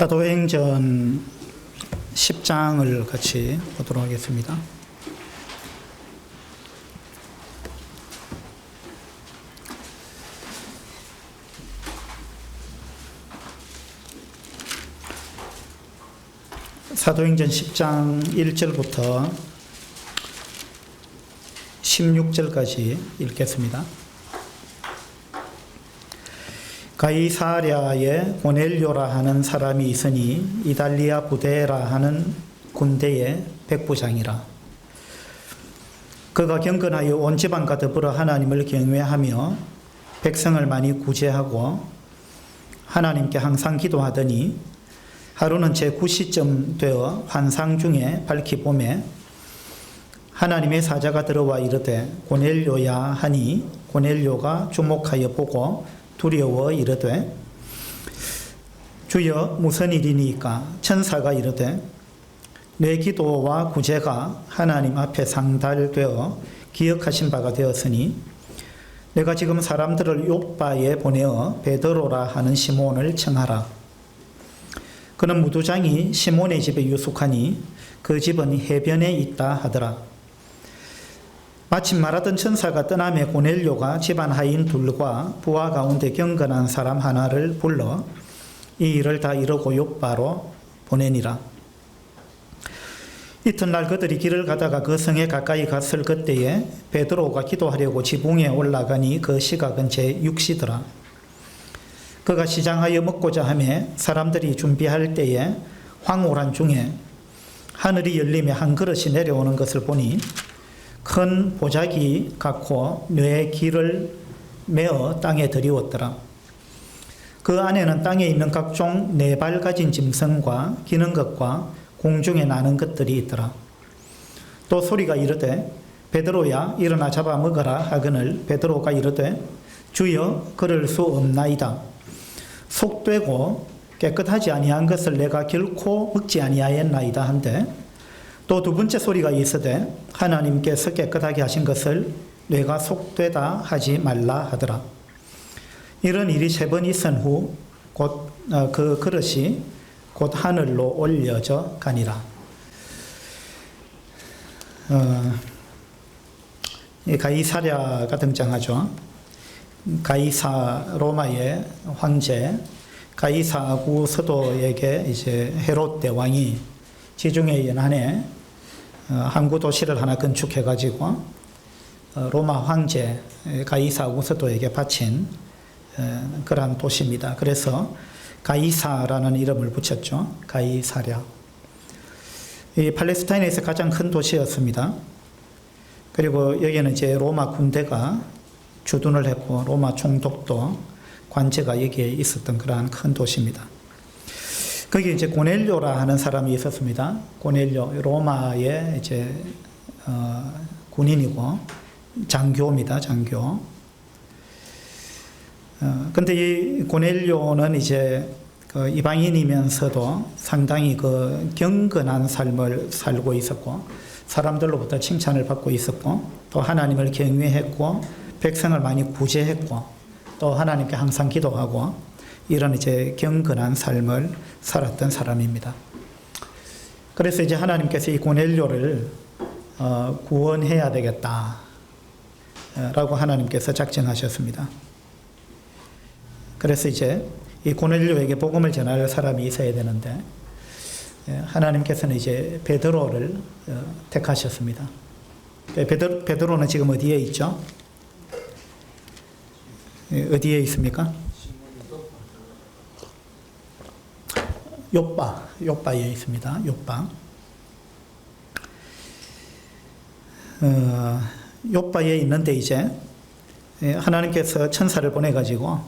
사도행전 10장을 같이 보도록 하겠습니다. 사도행전 10장 1절부터 16절까지 읽겠습니다. 가이사랴에 고넬료라 하는 사람이 있으니 이달리아 부대라 하는 군대의 백부장이라. 그가 경건하여 온 지방과 더불어 하나님을 경외하며 백성을 많이 구제하고 하나님께 항상 기도하더니 하루는 제9시쯤 되어 환상 중에 밝히 보매 하나님의 사자가 들어와 이르되 고넬료야 하니 고넬료가 주목하여 보고 두려워 이르되 주여 무슨 일이니까? 천사가 이르되 내 기도와 구제가 하나님 앞에 상달되어 기억하신 바가 되었으니 내가 지금 사람들을 욥바에 보내어 베드로라 하는 시몬을 청하라. 그는 무두장이 시몬의 집에 유숙하니 그 집은 해변에 있다 하더라. 마침 말하던 천사가 떠남에 고넬료가 집안 하인 둘과 부하 가운데 경건한 사람 하나를 불러 이 일을 다 이루고 욥바로 보내니라. 이튿날 그들이 길을 가다가 그 성에 가까이 갔을 그때에 베드로가 기도하려고 지붕에 올라가니 그 시각은 제6시더라. 그가 시장하여 먹고자 하며 사람들이 준비할 때에 황홀한 중에 하늘이 열리며 한 그릇이 내려오는 것을 보니 큰 보자기 같고 뇌의 길을 메어 땅에 들이웠더라. 그 안에는 땅에 있는 각종 네 발 가진 짐승과 기는 것과 공중에 나는 것들이 있더라. 또 소리가 이르되 베드로야 일어나 잡아 먹어라 하거늘 베드로가 이르되 주여 그럴 수 없나이다. 속되고 깨끗하지 아니한 것을 내가 결코 먹지 아니하였나이다 한데 또 두 번째 소리가 있으되 하나님께서 깨끗하게 하신 것을 뇌가 속되다 하지 말라 하더라. 이런 일이 3번 있은 후 곧 그 그릇이 곧 하늘로 올려져 가니라. 가이사랴가 등장하죠. 가이사 로마의 황제 가이사 아구스도에게 이제 헤롯 대왕이 지중해 연안에 항구 도시를 하나 건축해가지고 로마 황제 가이사 아구스도에게 바친 그러한 도시입니다. 그래서 가이사라는 이름을 붙였죠. 가이사랴. 이 팔레스타인에서 가장 큰 도시였습니다. 그리고 여기는 이제 로마 군대가 주둔을 했고 로마 총독도 관제가 여기에 있었던 그러한 큰 도시입니다. 거기 이제 고넬료라 하는 사람이 있었습니다. 고넬료 로마의 이제 군인이고 장교입니다. 장교. 근데 이 고넬료는 이제 그 이방인이면서도 상당히 그 경건한 삶을 살고 있었고 사람들로부터 칭찬을 받고 있었고 또 하나님을 경외했고 백성을 많이 구제했고 또 하나님께 항상 기도하고 이런 이제 경건한 삶을 살았던 사람입니다. 그래서 이제 하나님께서 이 고넬료를 구원해야 되겠다 라고 하나님께서 작정하셨습니다. 그래서 이제 이 고넬료에게 복음을 전할 사람이 있어야 되는데 하나님께서는 이제 베드로를 택하셨습니다. 베드로는 지금 어디에 있죠? 어디에 있습니까? 욥바에 있습니다. 욥바. 욥바에 있는데 이제 하나님께서 천사를 보내가지고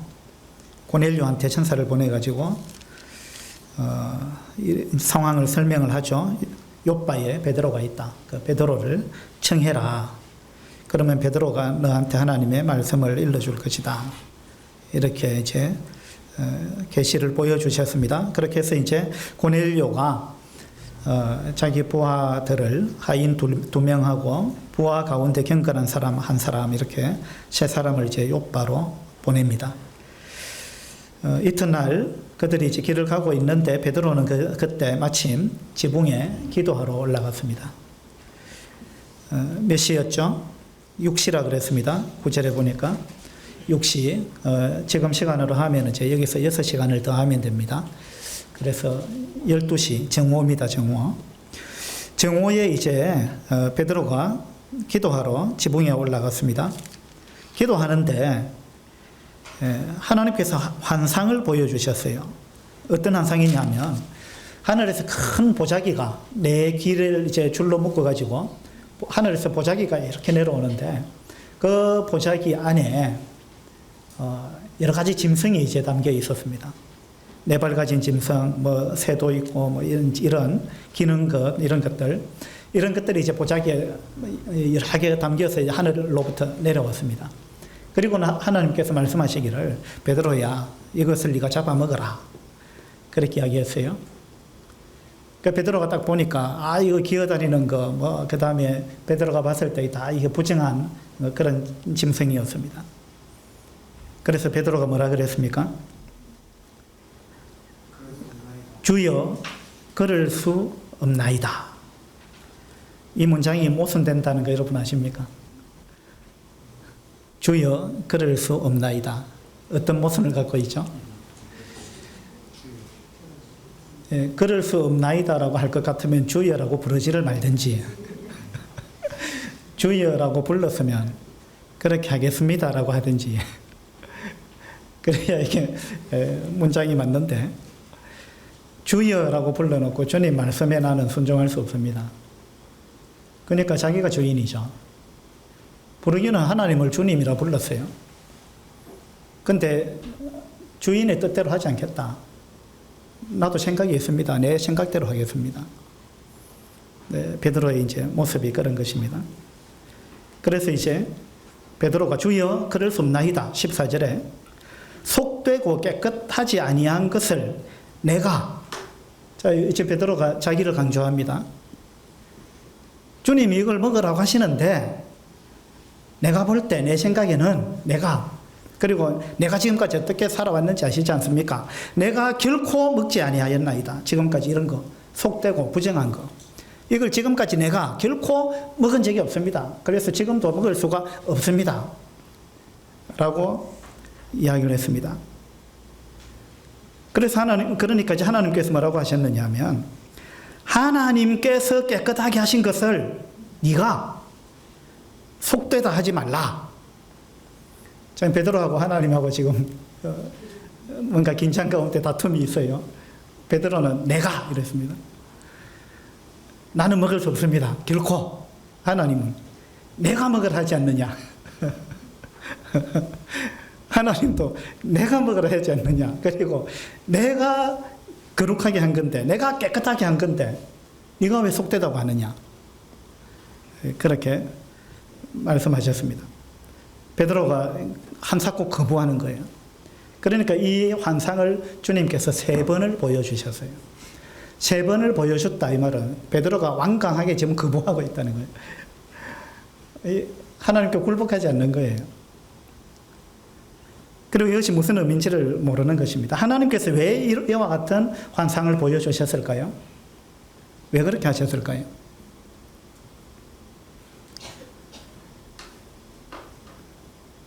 고넬료한테 천사를 보내가지고 상황을 설명을 하죠. 욥바에 베드로가 있다. 그 베드로를 청해라. 그러면 베드로가 너한테 하나님의 말씀을 일러줄 것이다. 이렇게 이제 계시를 보여주셨습니다. 그렇게 해서 이제 고넬료가 자기 부하들을 하인 두 명하고 부하 가운데 경건한 사람 한 사람 이렇게 세 사람을 이제 욥바로 보냅니다. 이튿날 그들이 이제 길을 가고 있는데 베드로는 그때 마침 지붕에 기도하러 올라갔습니다. 몇 시였죠? 6시라 그랬습니다. 9절에 보니까 6시. 지금 시간으로 하면 이제 여기서 6시간을 더 하면 됩니다. 그래서 12시 정오입니다. 정오에 이제 베드로가 기도하러 지붕에 올라갔습니다. 기도하는데 하나님께서 환상을 보여주셨어요. 어떤 환상이냐면 하늘에서 큰 보자기가 네 길을 이제 줄로 묶어가지고 하늘에서 보자기가 이렇게 내려오는데 그 보자기 안에 여러 가지 짐승이 이제 담겨 있었습니다. 네 발 가진 짐승, 뭐 새도 있고 뭐 이런 기는 것 이런 것들이 이제 보자기에 여러 개 담겨서 이제 하늘로부터 내려왔습니다. 그리고 하나님께서 말씀하시기를 베드로야 이것을 네가 잡아먹어라 그렇게 이야기했어요. 그러니까 베드로가 딱 보니까 이거 기어다니는 거 뭐 그 다음에 베드로가 봤을 때 다 이게 부정한 그런 짐승이었습니다. 그래서 베드로가 뭐라 그랬습니까? 주여 걸을 수 없나이다. 이 문장이 모순된다는 거 여러분 아십니까? 주여 걸을 수 없나이다. 어떤 모순을 갖고 있죠? 걸을 수 없나이다라고 할 것 같으면 주여라고 부르지를 말든지 주여라고 불렀으면 그렇게 하겠습니다라고 하든지 그래야 이게 문장이 맞는데 주여라고 불러놓고 주님 말씀에 나는 순종할 수 없습니다. 그러니까 자기가 주인이죠. 부르기는 하나님을 주님이라 불렀어요. 근데 주인의 뜻대로 하지 않겠다. 나도 생각이 있습니다. 내 생각대로 하겠습니다. 네, 베드로의 이제 모습이 그런 것입니다. 그래서 이제 베드로가 주여 그럴 수 없나이다. 14절에 속되고 깨끗하지 아니한 것을 내가 자 이제 베드로가 자기를 강조합니다. 주님이 이걸 먹으라고 하시는데 내가 볼 때 내 생각에는 그리고 내가 지금까지 어떻게 살아왔는지 아시지 않습니까? 내가 결코 먹지 아니하였나이다. 지금까지 이런 거 속되고 부정한 거 이걸 지금까지 내가 결코 먹은 적이 없습니다. 그래서 지금도 먹을 수가 없습니다. 라고 이야기를 했습니다. 그래서 그러니까 이제 하나님께서 뭐라고 하셨느냐 하면 하나님께서 깨끗하게 하신 것을 네가 속되다 하지 말라. 자, 베드로하고 하나님하고 지금 뭔가 긴장 가운데 다툼이 있어요. 베드로는 내가 이랬습니다. 나는 먹을 수 없습니다. 결코. 하나님은 내가 먹으라 하지 않느냐. 하나님도 내가 먹으라 하지 않느냐. 그리고 내가 거룩하게 한 건데 내가 깨끗하게 한 건데 네가 왜 속되다고 하느냐. 그렇게 말씀하셨습니다. 베드로가 한사코 거부하는 거예요. 그러니까 이 환상을 주님께서 3번을 보여주셨어요. 3번을 보여줬다 이 말은 베드로가 완강하게 지금 거부하고 있다는 거예요. 하나님께 굴복하지 않는 거예요. 그리고 이것이 무슨 의미인지를 모르는 것입니다. 하나님께서 왜 이와 같은 환상을 보여주셨을까요? 왜 그렇게 하셨을까요?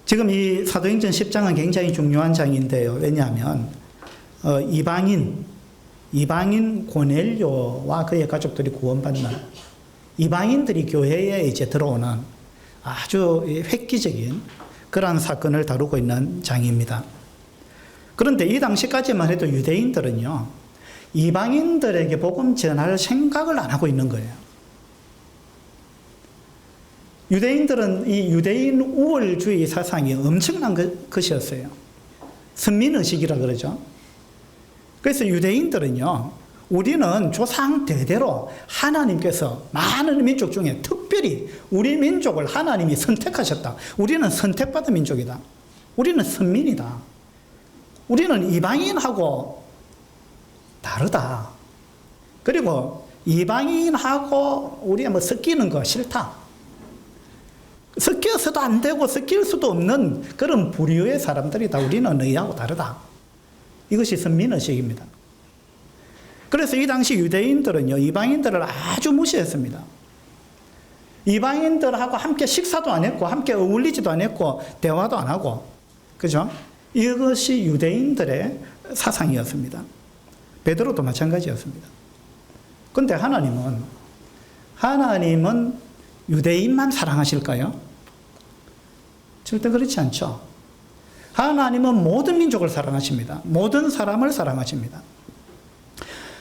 지금 이 사도행전 10장은 굉장히 중요한 장인데요. 왜냐하면 이방인 고넬료와 그의 가족들이 구원받는 이방인들이 교회에 이제 들어오는 아주 획기적인 그러한 사건을 다루고 있는 장입니다. 그런데 이 당시까지만 해도 유대인들은요, 이방인들에게 복음 전할 생각을 안 하고 있는 거예요. 유대인들은 이 유대인 우월주의 사상이 엄청난 것이었어요. 선민의식이라 그러죠. 그래서 유대인들은요, 우리는 조상 대대로 하나님께서 많은 민족 중에 특별히 우리 민족을 하나님이 선택하셨다. 우리는 선택받은 민족이다. 우리는 선민이다. 우리는 이방인하고 다르다. 그리고 이방인하고 우리가 뭐 섞이는 거 싫다. 섞여서도 안 되고 섞일 수도 없는 그런 부류의 사람들이다. 우리는 너희하고 다르다. 이것이 선민의식입니다. 그래서 이 당시 유대인들은요, 이방인들을 아주 무시했습니다. 이방인들하고 함께 식사도 안 했고, 함께 어울리지도 안 했고, 대화도 안 하고, 그죠? 이것이 유대인들의 사상이었습니다. 베드로도 마찬가지였습니다. 그런데 하나님은 유대인만 사랑하실까요? 절대 그렇지 않죠. 하나님은 모든 민족을 사랑하십니다. 모든 사람을 사랑하십니다.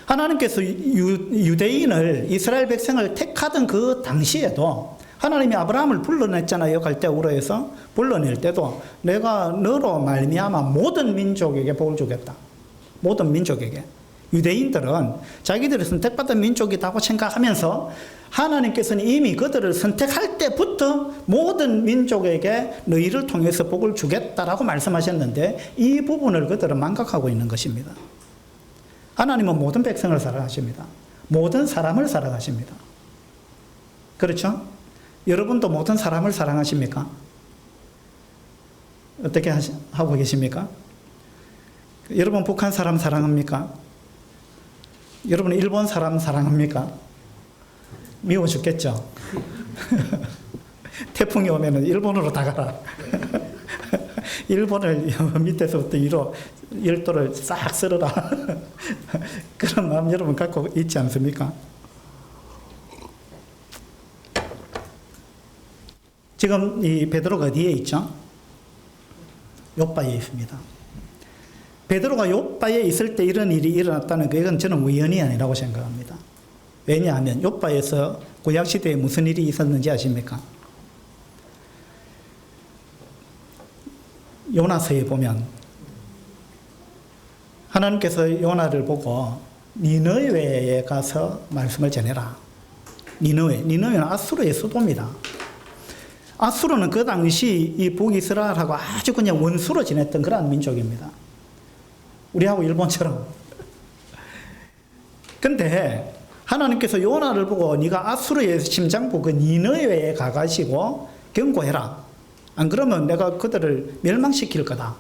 하나님께서 유대인을, 이스라엘 백성을 택하던 그 당시에도 하나님이 아브라함을 불러냈잖아요. 갈대우르에서 불러낼 때도 내가 너로 말미암아 모든 민족에게 복을 주겠다. 모든 민족에게. 유대인들은 자기들이 선택받은 민족이라고 생각하면서 하나님께서는 이미 그들을 선택할 때부터 모든 민족에게 너희를 통해서 복을 주겠다라고 말씀하셨는데 이 부분을 그들은 망각하고 있는 것입니다. 하나님은 모든 백성을 사랑하십니다. 모든 사람을 사랑하십니다. 그렇죠? 여러분도 모든 사람을 사랑하십니까? 어떻게 하고 계십니까? 여러분 북한 사람 사랑합니까? 여러분 일본 사람 사랑합니까? 미워 죽겠죠? 태풍이 오면 일본으로 다 가라. 일본을 밑에서부터 위로 열도를 싹 쓸어라. 그런 마음 여러분 갖고 있지 않습니까? 지금 이 베드로가 어디에 있죠? 욥바에 있습니다. 베드로가 욥바에 있을 때 이런 일이 일어났다는 거, 이건 저는 우연이 아니라고 생각합니다. 왜냐하면 욥바에서 구약시대에 무슨 일이 있었는지 아십니까? 요나서에 보면 하나님께서 요나를 보고 니느웨에 가서 말씀을 전해라. 니느웨는 아수르의 수도입니다. 아수르는 그 당시 이 북이스라엘하고 아주 그냥 원수로 지냈던 그런 민족입니다. 우리하고 일본처럼. 근데 하나님께서 요나를 보고 네가 아수르의 심장부 그 니느웨에 가가지고 경고해라. 안 그러면 내가 그들을 멸망시킬 거다.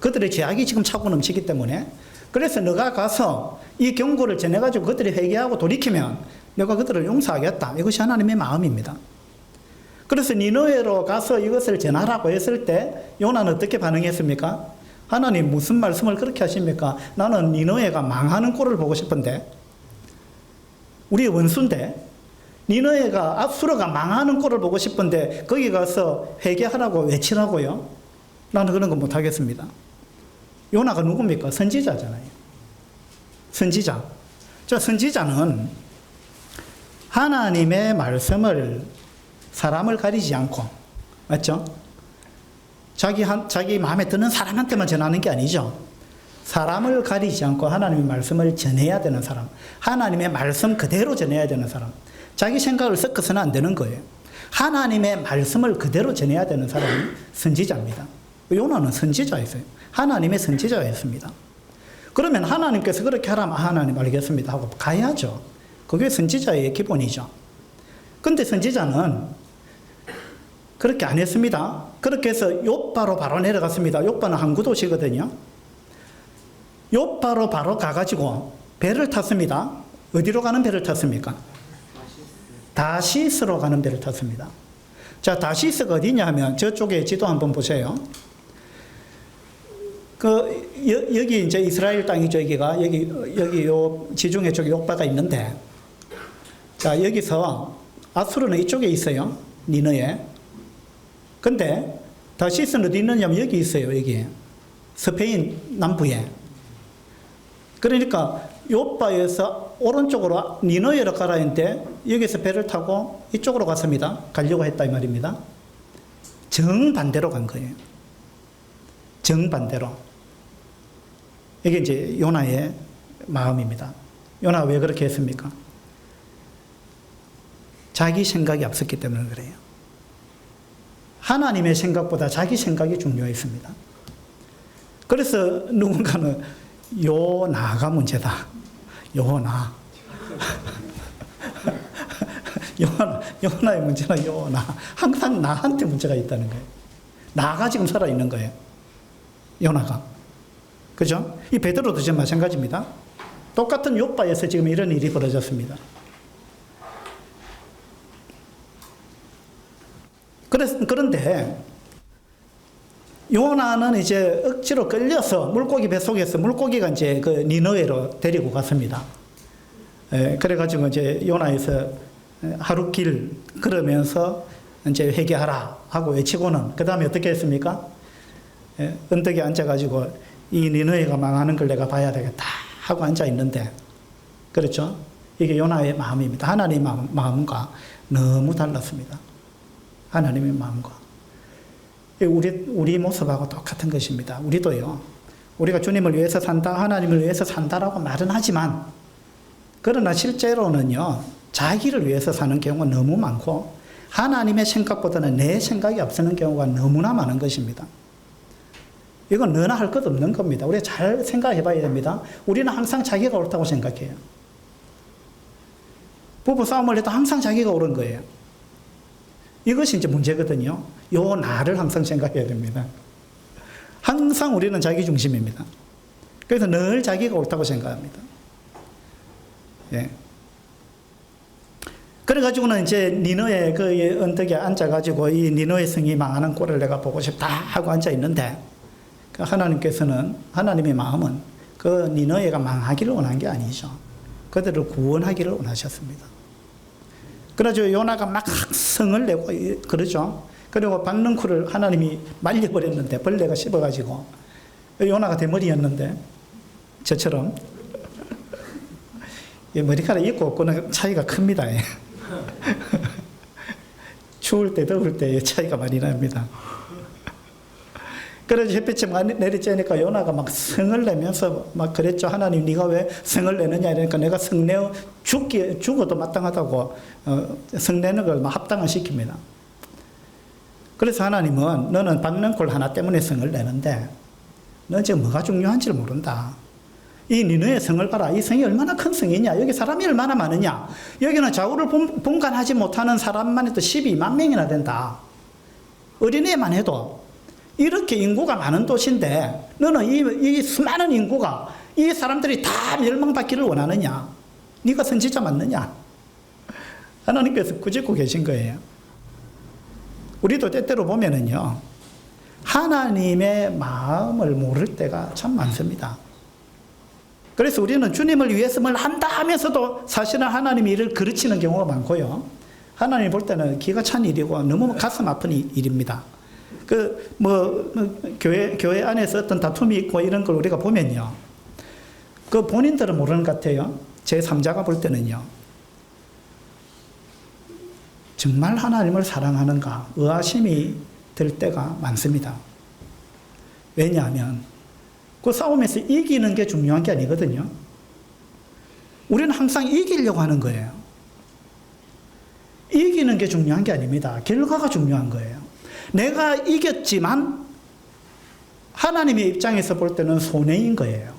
그들의 죄악이 지금 차고 넘치기 때문에. 그래서 너가 가서 이 경고를 전해가지고 그들이 회개하고 돌이키면 내가 그들을 용서하겠다. 이것이 하나님의 마음입니다. 그래서 니느웨로 가서 이것을 전하라고 했을 때 요나는 어떻게 반응했습니까? 하나님 무슨 말씀을 그렇게 하십니까? 나는 니느웨가 망하는 꼴을 보고 싶은데, 우리의 원수인데, 니느웨가 아수르가 망하는 꼴을 보고 싶은데 거기 가서 회개하라고 외치라고요? 나는 그런 거 못하겠습니다. 요나가 누굽니까? 선지자잖아요. 선지자. 저 선지자는 하나님의 말씀을 사람을 가리지 않고, 맞죠? 자기 마음에 드는 사람한테만 전하는 게 아니죠. 사람을 가리지 않고 하나님의 말씀을 전해야 되는 사람, 하나님의 말씀 그대로 전해야 되는 사람, 자기 생각을 섞어서는 안 되는 거예요. 하나님의 말씀을 그대로 전해야 되는 사람이 선지자입니다. 요나는 선지자였어요. 하나님의 선지자였습니다. 그러면 하나님께서 그렇게 하라면 하나님 알겠습니다 하고 가야죠. 그게 선지자의 기본이죠. 근데 선지자는 그렇게 안 했습니다. 그렇게 해서 욥바로 바로 내려갔습니다. 욥바는 항구 도시거든요. 욥바로 바로 가가지고 배를 탔습니다. 어디로 가는 배를 탔습니까? 다시스로 가는 배를 탔습니다. 자, 다시스가 어디냐 하면 저쪽에 지도 한번 보세요. 여기 이제 이스라엘 땅이죠. 여기 요 지중해 쪽에 욥바가 있는데, 자, 여기서 아수르는 이쪽에 있어요. 니느에. 근데 다시스는 어디 있느냐면 여기 있어요. 여기 스페인 남부에. 그러니까 욥바에서 오른쪽으로 니느웨로 가라 했는데 여기서 배를 타고 이쪽으로 갔습니다. 가려고 했다 이 말입니다. 정반대로 간 거예요. 정반대로. 이게 이제 요나의 마음입니다. 요나가 왜 그렇게 했습니까? 자기 생각이 앞섰기 때문에 그래요. 하나님의 생각보다 자기 생각이 중요했습니다. 그래서 누군가는 요나가 문제다. 요나. 요나의 문제는 요나. 항상 나한테 문제가 있다는 거예요. 나가 지금 살아있는 거예요. 요나가. 그죠? 이 베드로도 지금 마찬가지입니다. 똑같은 욥바에서 지금 이런 일이 벌어졌습니다. 그런데 요나는 이제 억지로 끌려서 물고기 뱃속에서 물고기가 이제 그 니느웨로 데리고 갔습니다. 그래가지고 이제 요나에서 하루 길 걸으면서 이제 회개하라 하고 외치고는 그 다음에 어떻게 했습니까? 언덕에 앉아가지고 이 니느웨가 망하는 걸 내가 봐야 되겠다 하고 앉아 있는데, 그렇죠? 이게 요나의 마음입니다. 하나님의 마음과 너무 달랐습니다. 하나님의 마음과. 우리 모습하고 똑같은 것입니다. 우리도요, 우리가 주님을 위해서 산다, 하나님을 위해서 산다라고 말은 하지만, 그러나 실제로는요, 자기를 위해서 사는 경우가 너무 많고, 하나님의 생각보다는 내 생각이 앞서는 경우가 너무나 많은 것입니다. 이건 너나 할 것 없는 겁니다. 우리가 잘 생각해 봐야 됩니다. 우리는 항상 자기가 옳다고 생각해요. 부부 싸움을 해도 항상 자기가 옳은 거예요. 이것이 이제 문제거든요. 요 나를 항상 생각해야 됩니다. 항상 우리는 자기 중심입니다. 그래서 늘 자기가 옳다고 생각합니다. 예. 그래가지고는 이제 니느웨 그 언덕에 앉아가지고 이 니느웨 성이 망하는 꼴을 내가 보고 싶다 하고 앉아 있는데, 하나님께서는, 하나님의 마음은 그 니느웨가 망하기를 원한 게 아니죠. 그들을 구원하기를 원하셨습니다. 그래서 요나가 막 성을 내고 그러죠. 그리고 박능쿨을 하나님이 말려버렸는데, 벌레가 씹어가지고, 요나가 대머리였는데 저처럼 머리카락 있고 없고는 차이가 큽니다. 추울 때 더울 때 차이가 많이 납니다. 그래서 햇빛이 많이 내리쬐니까 요나가 막 성을 내면서 막 그랬죠. 하나님, 네가 왜 성을 내느냐 이러니까 내가 성내어 죽어도 마땅하다고 성내는 걸 막 합당을 시킵니다. 그래서 하나님은 너는 박능쿨 하나 때문에 성을 내는데 너 지금 뭐가 중요한지를 모른다. 이 니느웨 성을 봐라. 이 성이 얼마나 큰 성이냐. 여기 사람이 얼마나 많으냐. 여기는 좌우를 분간하지 못하는 사람만 해도 12만 명이나 된다. 어린애만 해도 이렇게 인구가 많은 도시인데 너는 이 수많은 인구가, 이 사람들이 다 멸망받기를 원하느냐. 네가 선지자 맞느냐. 하나님께서 꾸짖고 계신 거예요. 우리도 때때로 보면은요, 하나님의 마음을 모를 때가 참 많습니다. 그래서 우리는 주님을 위해서 뭘 한다 하면서도 사실은 하나님이 일을 그르치는 경우가 많고요. 하나님 볼 때는 기가 찬 일이고 너무 가슴 아픈 일입니다. 교회 안에서 어떤 다툼이 있고 이런 걸 우리가 보면요, 그 본인들은 모르는 것 같아요. 제 3자가 볼 때는요, 정말 하나님을 사랑하는가 의아심이 들 때가 많습니다. 왜냐하면 그 싸움에서 이기는 게 중요한 게 아니거든요. 우리는 항상 이기려고 하는 거예요. 이기는 게 중요한 게 아닙니다. 결과가 중요한 거예요. 내가 이겼지만 하나님의 입장에서 볼 때는 손해인 거예요.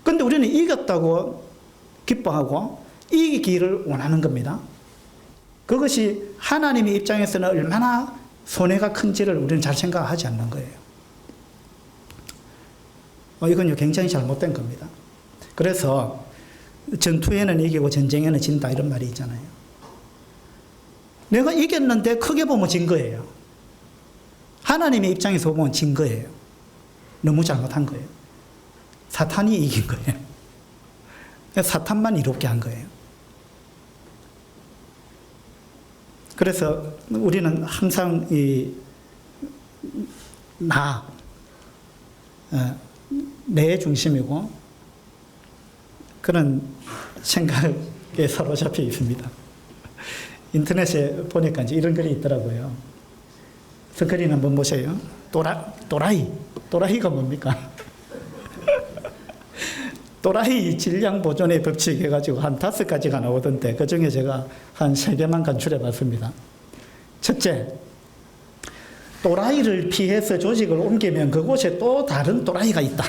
그런데 우리는 이겼다고 기뻐하고 이기기를 원하는 겁니다. 그것이 하나님의 입장에서는 얼마나 손해가 큰지를 우리는 잘 생각하지 않는 거예요. 이건요, 굉장히 잘못된 겁니다. 그래서 전투에는 이기고 전쟁에는 진다 이런 말이 있잖아요. 내가 이겼는데 크게 보면 진 거예요. 하나님의 입장에서 보면 진 거예요. 너무 잘못한 거예요. 사탄이 이긴 거예요. 사탄만 이롭게 한 거예요. 그래서 우리는 항상 내 중심이고 그런 생각에 사로잡혀 있습니다. 인터넷에 보니까 이제 이런 글이 있더라고요. 스크린 한번 보세요. 또라이가 뭡니까? 또라이 질량 보존의 법칙 해가지고 한 5가지가 나오던데 그 중에 제가 한 3개만 간추려 봤습니다. 첫째, 또라이를 피해서 조직을 옮기면 그곳에 또 다른 또라이가 있다.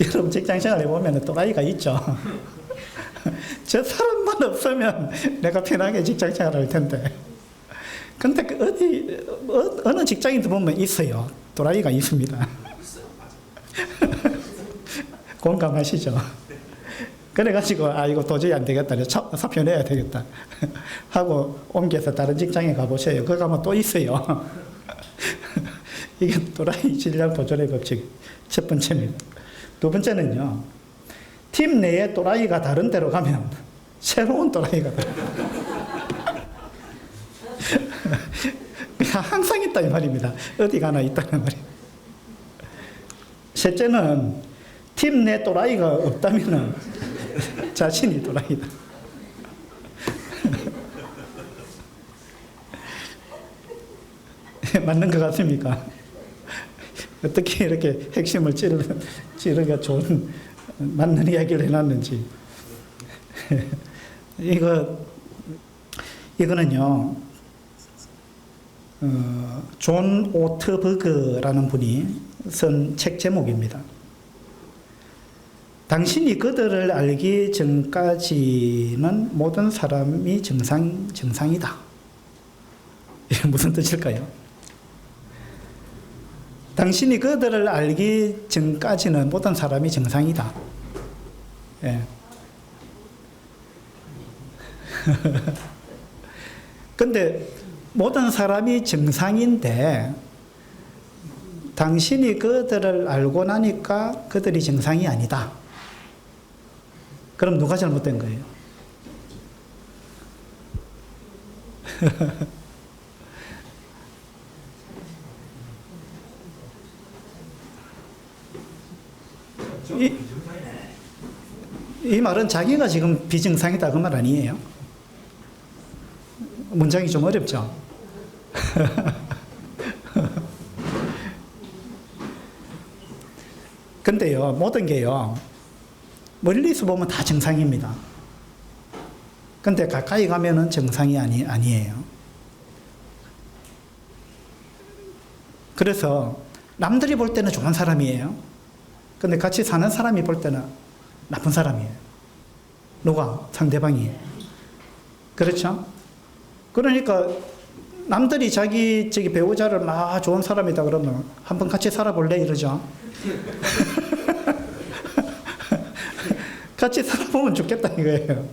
여러분 직장생활에 보면 또라이가 있죠. 저 사람만 없으면 내가 편하게 직장생활을 할 텐데. 근데 어느 직장인도 보면 있어요. 또라이가 있습니다. 공감하시죠? 그래가지고 이거 도저히 안 되겠다. 사표내야 되겠다. 하고 옮겨서 다른 직장에 가보세요. 거기 가면 또 있어요. 이게 또라이 질량 보존의 법칙 첫 번째입니다. 두 번째는요. 팀 내에 또라이가 다른 데로 가면 새로운 또라이가 항상 있다 이 말입니다. 어디 가나 있다는 말이에요. 셋째는 팀 내 또라이가 없다면 자신이 또라이다. 맞는 것 같습니까? 어떻게 이렇게 핵심을 찌르기가 좋은 맞는 이야기를 해놨는지. 이거는요, 존 오트버그라는 분이 쓴 책 제목입니다. 당신이 그들을 알기 전까지는 모든 사람이 정상이다. 이게 무슨 뜻일까요? 당신이 그들을 알기 전까지는 모든 사람이 정상이다. 예. 근데 모든 사람이 정상인데 당신이 그들을 알고 나니까 그들이 정상이 아니다. 그럼 누가 잘못된 거예요? 이 말은 자기가 지금 비정상이다 그 말 아니에요? 문장이 좀 어렵죠? 근데요, 모든 게요, 멀리서 보면 다 정상입니다. 근데 가까이 가면은 정상이 아니에요. 그래서 남들이 볼 때는 좋은 사람이에요. 근데 같이 사는 사람이 볼 때는 나쁜 사람이에요. 누가? 상대방이에요. 그렇죠? 그러니까 남들이 자기 배우자를 막 좋은 사람이다 그러면 한번 같이 살아볼래? 이러죠. 같이 살아보면 좋겠다 이거예요.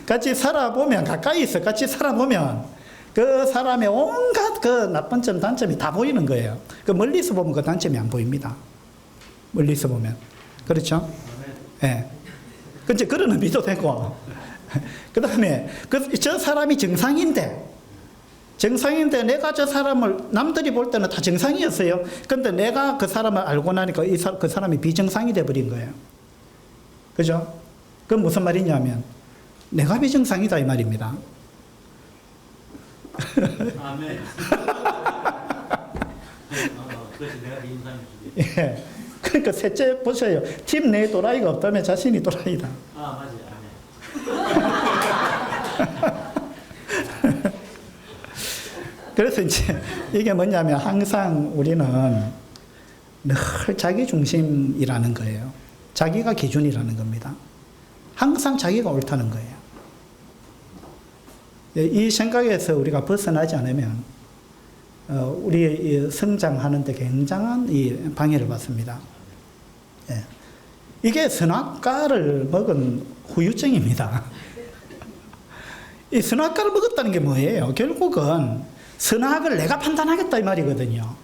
같이 살아보면, 가까이 있어 같이 살아보면 그 사람의 온갖 그 나쁜 점, 단점이 다 보이는 거예요. 그 멀리서 보면 그 단점이 안 보입니다. 멀리서 보면. 그렇죠? 예. 네. 근데 그런 의미도 되고, 그 다음에 저 사람이 정상인데 내가 저 사람을 남들이 볼 때는 다 정상이었어요. 근데 내가 그 사람을 알고 나니까 그 사람이 비정상이 돼버린 거예요. 그죠? 그건 무슨 말이냐면 내가 비정상이다 이 말입니다. 아멘. 그래서 내가 비정상이지. 예. 그러니까 셋째 보세요. 팀 내에 또라이가 없다면 자신이 또라이다. 맞아요. 그래서 이제 이게 뭐냐면 항상 우리는 늘 자기 중심이라는 거예요. 자기가 기준이라는 겁니다. 항상 자기가 옳다는 거예요. 이 생각에서 우리가 벗어나지 않으면 우리 성장하는 데 굉장한 이 방해를 받습니다. 예. 이게 선악과를 먹은 후유증입니다. 이 선악과를 먹었다는 게 뭐예요? 결국은 선악을 내가 판단하겠다 이 말이거든요.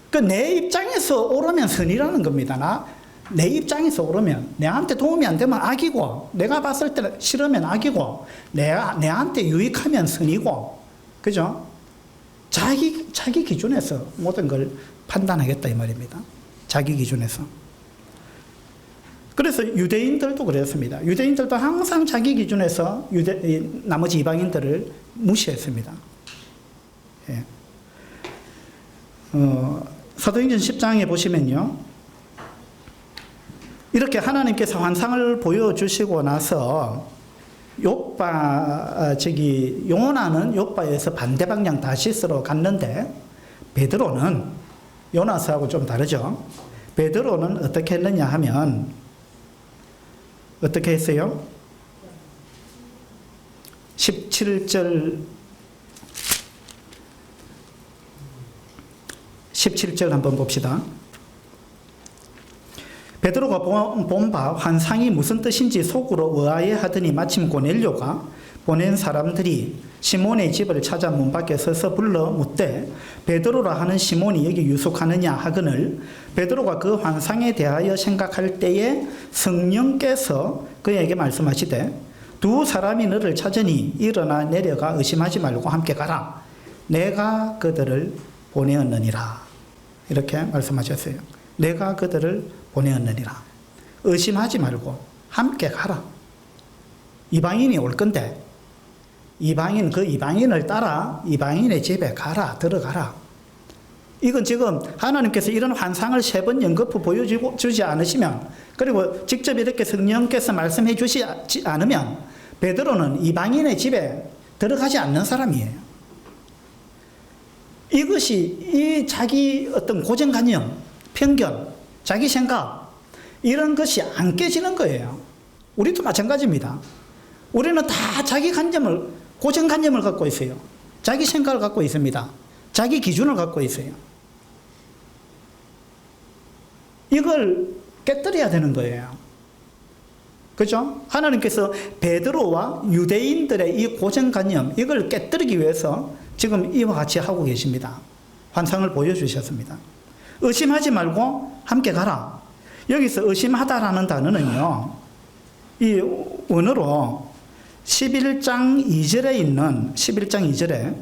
그 내 입장에서 옳으면 선이라는 겁니다. 내 입장에서 옳으면 내한테 도움이 안 되면 악이고, 내가 봤을 때는 싫으면 악이고, 내한테 유익하면 선이고, 그죠? 자기 기준에서 모든 걸 판단하겠다 이 말입니다. 자기 기준에서. 그래서 유대인들도 그랬습니다. 유대인들도 항상 자기 기준에서 나머지 이방인들을 무시했습니다. 예. 사도행전 10장에 보시면요, 이렇게 하나님께서 환상을 보여주시고 나서 요나는 욥바에서 반대 방향 다시스로 갔는데 베드로는 요나스하고 좀 다르죠. 베드로는 어떻게 했느냐 하면 어떻게 했어요? 17절 17절 한번 봅시다. 베드로가 본 바 환상이 무슨 뜻인지 속으로 의아해하더니 마침 고넬료가 보낸 사람들이 시몬의 집을 찾아 문 밖에 서서 불러 묻되 베드로라 하는 시몬이 여기 유숙하느냐 하거늘 베드로가 그 환상에 대하여 생각할 때에 성령께서 그에게 말씀하시되 두 사람이 너를 찾으니 일어나 내려가 의심하지 말고 함께 가라. 내가 그들을 보내었느니라. 이렇게 말씀하셨어요. 내가 그들을 보내었느니라. 의심하지 말고 함께 가라. 이방인이 올 건데 그 이방인을 따라 이방인의 집에 가라. 들어가라. 이건 지금 하나님께서 이런 환상을 3번 연거푸 보여주지 않으시면 그리고 직접 이렇게 성령께서 말씀해 주시지 않으면 베드로는 이방인의 집에 들어가지 않는 사람이에요. 이것이 이 자기 어떤 고정관념, 편견, 자기 생각 이런 것이 안 깨지는 거예요. 우리도 마찬가지입니다. 우리는 다 자기 고정관념을 갖고 있어요. 자기 생각을 갖고 있습니다. 자기 기준을 갖고 있어요. 이걸 깨뜨려야 되는 거예요. 그죠? 하나님께서 베드로와 유대인들의 이 고정관념 이걸 깨뜨리기 위해서 지금 이와 같이 하고 계십니다. 환상을 보여주셨습니다. 의심하지 말고 함께 가라. 여기서 의심하다라는 단어는요, 이 원어로 11장 2절에 있는 11장 2절에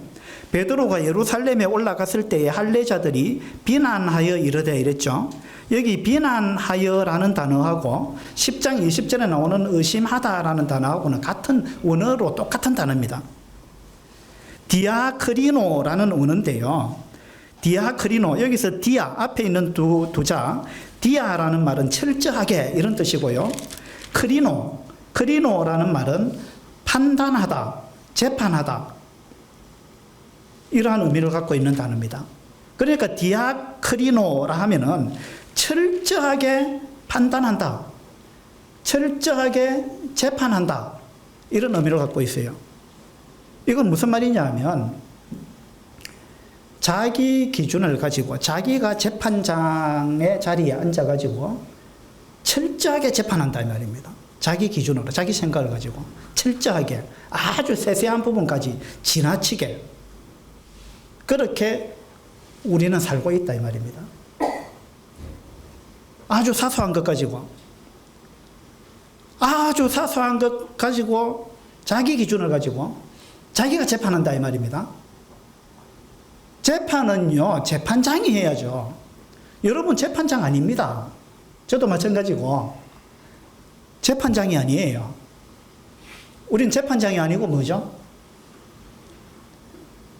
베드로가 예루살렘에 올라갔을 때에 할례자들이 비난하여 이르되 이랬죠. 여기 비난하여라는 단어하고 10장 20절에 나오는 의심하다라는 단어하고는 같은 원어로 똑같은 단어입니다. 디아크리노라는 원어인데요. 디아크리노, 여기서 디아, 앞에 있는 두 자, 디아라는 말은 철저하게 이런 뜻이고요. 크리노라는 말은 판단하다, 재판하다 이러한 의미를 갖고 있는 단어입니다. 그러니까 디아크리노라 하면은 철저하게 판단한다, 철저하게 재판한다 이런 의미를 갖고 있어요. 이건 무슨 말이냐 하면 자기 기준을 가지고 자기가 재판장의 자리에 앉아가지고 철저하게 재판한다 이 말입니다. 자기 기준으로 자기 생각을 가지고 철저하게 아주 세세한 부분까지 지나치게 그렇게 우리는 살고 있다 이 말입니다. 아주 사소한 것 가지고 자기 기준을 가지고 자기가 재판한다 이 말입니다. 재판은요, 재판장이 해야죠. 여러분 재판장 아닙니다. 저도 마찬가지고 재판장이 아니에요. 우린 재판장이 아니고 뭐죠?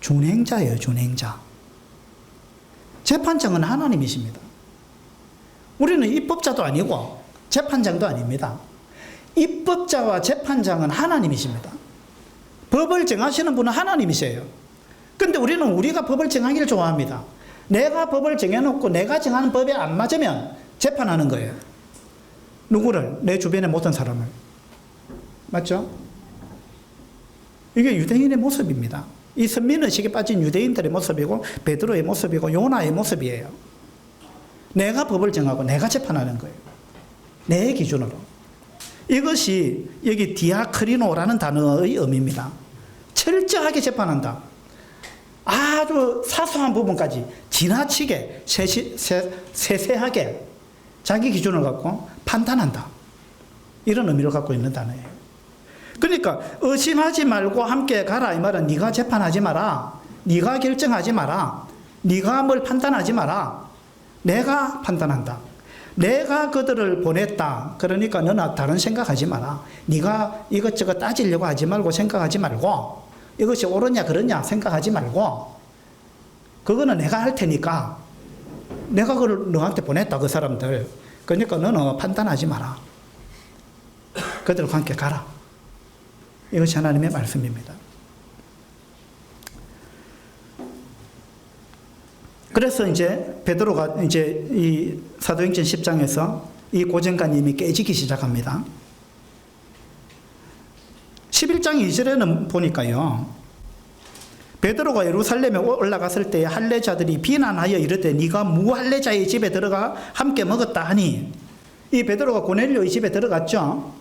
준행자예요, 준행자. 재판장은 하나님이십니다. 우리는 입법자도 아니고 재판장도 아닙니다. 입법자와 재판장은 하나님이십니다. 법을 정하시는 분은 하나님이세요. 근데 우리가 법을 정하기를 좋아합니다. 내가 법을 정해놓고 내가 정하는 법에 안 맞으면 재판하는 거예요. 누구를? 내 주변의 모든 사람을. 맞죠? 이게 유대인의 모습입니다. 이 선민의식에 빠진 유대인들의 모습이고 베드로의 모습이고 요나의 모습이에요. 내가 법을 정하고 내가 재판하는 거예요. 내 기준으로. 이것이 여기 디아크리노라는 단어의 의미입니다. 철저하게 재판한다. 아주 사소한 부분까지 지나치게 세세하게 자기 기준을 갖고 판단한다. 이런 의미를 갖고 있는 단어예요. 그러니까 의심하지 말고 함께 가라 이 말은 네가 재판하지 마라. 네가 결정하지 마라. 네가 뭘 판단하지 마라. 내가 판단한다. 내가 그들을 보냈다. 그러니까 너는 다른 생각하지 마라. 네가 이것저것 따지려고 하지 말고 생각하지 말고 이것이 옳으냐 그러냐 생각하지 말고 그거는 내가 할 테니까 내가 그걸 너한테 보냈다 그 사람들. 그러니까 너는 판단하지 마라. 그들과 함께 가라. 이것이 하나님의 말씀입니다. 그래서 이제 베드로가 이제 이 사도행전 10장에서 이 고정관념이 깨지기 시작합니다. 11장 2절에는 보니까요. 베드로가 예루살렘에 올라갔을 때 할례자들이 비난하여 이르되 네가 무할례자의 집에 들어가 함께 먹었다 하니, 이 베드로가 고넬료의 집에 들어갔죠.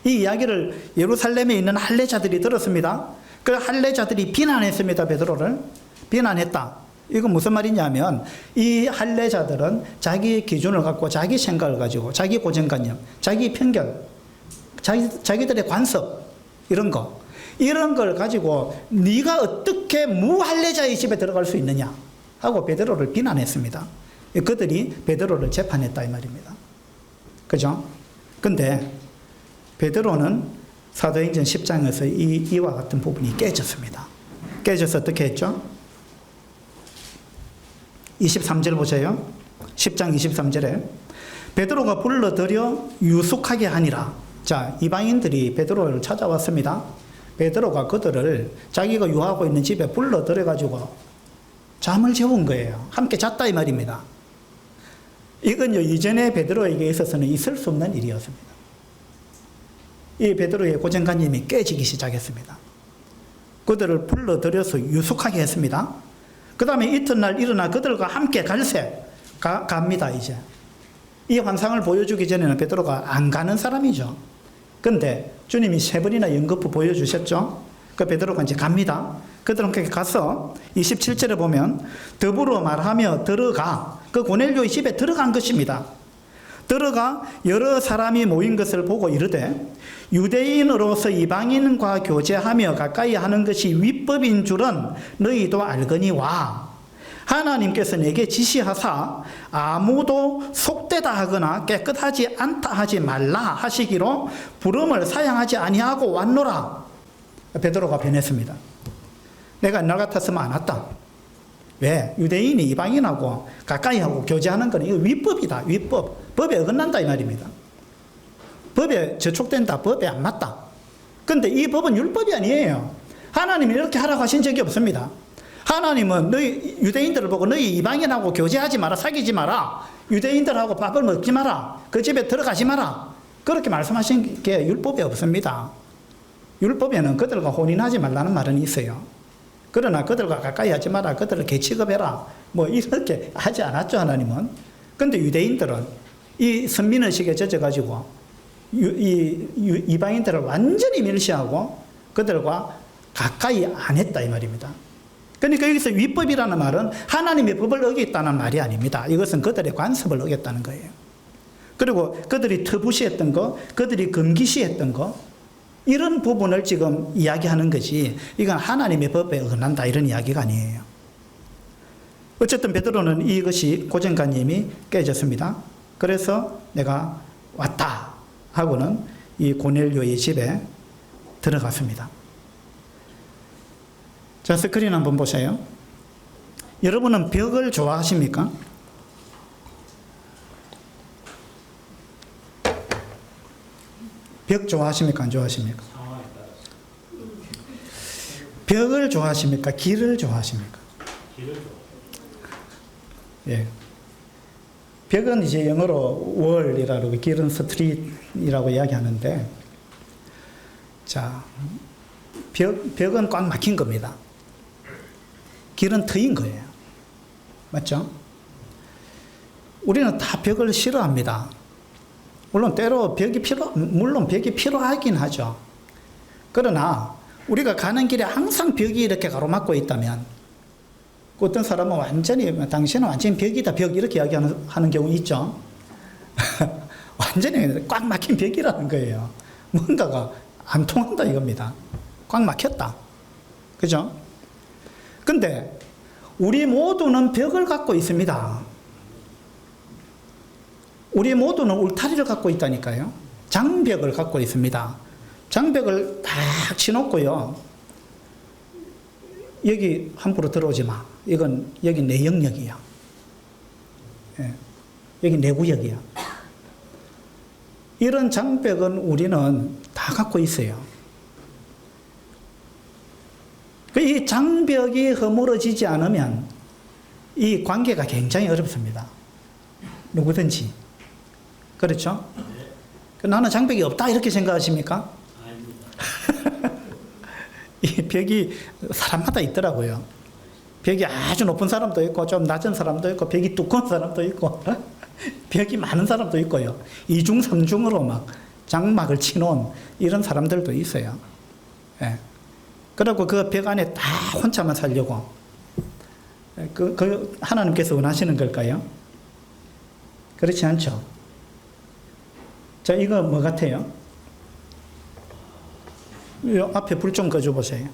이 이야기를 예루살렘에 있는 할례자들이 들었습니다. 그 할례자들이 비난했습니다. 베드로를 비난했다. 이건 무슨 말이냐면, 이 할례자들은 자기의 기준을 갖고 자기 생각을 가지고 자기 고정관념, 자기 편견, 자기들의 관습, 이런 걸 가지고 네가 어떻게 무할례자의 집에 들어갈 수 있느냐 하고 베드로를 비난했습니다. 그들이 베드로를 재판했다 이 말입니다. 그죠? 근데 베드로는 사도행전 10장에서 이와 같은 부분이 깨졌습니다. 깨져서 어떻게 했죠? 23절 보세요. 10장 23절에 베드로가 불러들여 유숙하게 하니라. 자, 이방인들이 베드로를 찾아왔습니다. 베드로가 그들을 자기가 유하고 있는 집에 불러들여가지고 잠을 재운 거예요. 함께 잤다 이 말입니다. 이건요, 이전에 베드로에게 있어서는 있을 수 없는 일이었습니다. 이 베드로의 고정관념이 깨지기 시작했습니다. 그들을 불러들여서 유숙하게 했습니다. 그 다음에 이튿날 일어나 그들과 함께 갈새 갑니다. 이제 이 환상을 보여주기 전에는 베드로가 안 가는 사람이죠. 근데 주님이 3번이나 연거푸 보여주셨죠. 그 베드로가 이제 갑니다. 그들과 가서 27절에 보면 더불어 말하며 들어가, 그 고넬료의 집에 들어간 것입니다. 들어가 여러 사람이 모인 것을 보고 이르되 유대인으로서 이방인과 교제하며 가까이 하는 것이 위법인 줄은 너희도 알거니와 하나님께서 내게 지시하사 아무도 속되다 하거나 깨끗하지 않다 하지 말라 하시기로 부름을 사양하지 아니하고 왔노라. 베드로가 변했습니다. 내가 옛날 같았으면 안 왔다. 왜? 유대인이 이방인하고 가까이 하고 교제하는 건 이거 위법이다. 위법. 법에 어긋난다 이 말입니다. 법에 저촉된다. 법에 안 맞다. 근데 이 법은 율법이 아니에요. 하나님이 이렇게 하라고 하신 적이 없습니다. 하나님은 너희 유대인들을 보고 너희 이방인하고 교제하지 마라. 사귀지 마라. 유대인들하고 밥을 먹지 마라. 그 집에 들어가지 마라. 그렇게 말씀하신 게 율법에 없습니다. 율법에는 그들과 혼인하지 말라는 말은 있어요. 그러나 그들과 가까이 하지 마라. 그들을 개취급해라. 뭐 이렇게 하지 않았죠, 하나님은. 근데 유대인들은 이 선민의식에 젖어가지고 이방인들을 완전히 멸시하고 그들과 가까이 안 했다 이 말입니다. 그러니까 여기서 위법이라는 말은 하나님의 법을 어겼다는 말이 아닙니다. 이것은 그들의 관습을 어겼다는 거예요. 그리고 그들이 터부시했던 거, 그들이 금기시했던 거, 이런 부분을 지금 이야기하는 거지, 이건 하나님의 법에 어긋난다 이런 이야기가 아니에요. 어쨌든 베드로는 이것이 고정관념이 깨졌습니다. 그래서 내가 왔다 하고는 이 고넬료의 집에 들어갔습니다. 자, 스크린 한번 보세요. 여러분은 벽을 좋아하십니까? 벽 좋아하십니까? 안 좋아하십니까? 상황에 따라서 벽을 좋아하십니까? 길을 좋아하십니까? 길을 좀 예. 벽은 이제 영어로 월이라고, 길은 스트릿이라고 이야기하는데, 자, 벽은 꽉 막힌 겁니다. 길은 트인 거예요. 맞죠? 우리는 다 벽을 싫어합니다. 물론 때로 물론 벽이 필요하긴 하죠. 그러나 우리가 가는 길에 항상 벽이 이렇게 가로막고 있다면, 어떤 사람은 당신은 완전히 벽이다, 벽, 이렇게 이야기하는 경우 있죠. 완전히 꽉 막힌 벽이라는 거예요. 뭔가가 안 통한다 이겁니다. 꽉 막혔다. 그죠? 근데 우리 모두는 벽을 갖고 있습니다. 우리 모두는 울타리를 갖고 있다니까요. 장벽을 갖고 있습니다. 장벽을 딱 치놓고요. 여기 함부로 들어오지 마. 여기 내 영역이야. 예. 여기 내 구역이야. 이런 장벽은 우리는 다 갖고 있어요. 이 장벽이 허물어지지 않으면 이 관계가 굉장히 어렵습니다. 누구든지. 그렇죠? 나는 장벽이 없다 이렇게 생각하십니까? 아닙니다. 이 벽이 사람마다 있더라고요. 벽이 아주 높은 사람도 있고 좀 낮은 사람도 있고 벽이 두꺼운 사람도 있고 벽이 많은 사람도 있고요. 이중 삼중으로 막 장막을 치놓은 이런 사람들도 있어요. 예. 그리고 그 벽 안에 다 혼자만 살려고 그 하나님께서 원하시는 걸까요? 그렇지 않죠. 자, 이거 뭐 같아요? 이 앞에 불 좀 꺼줘 보세요.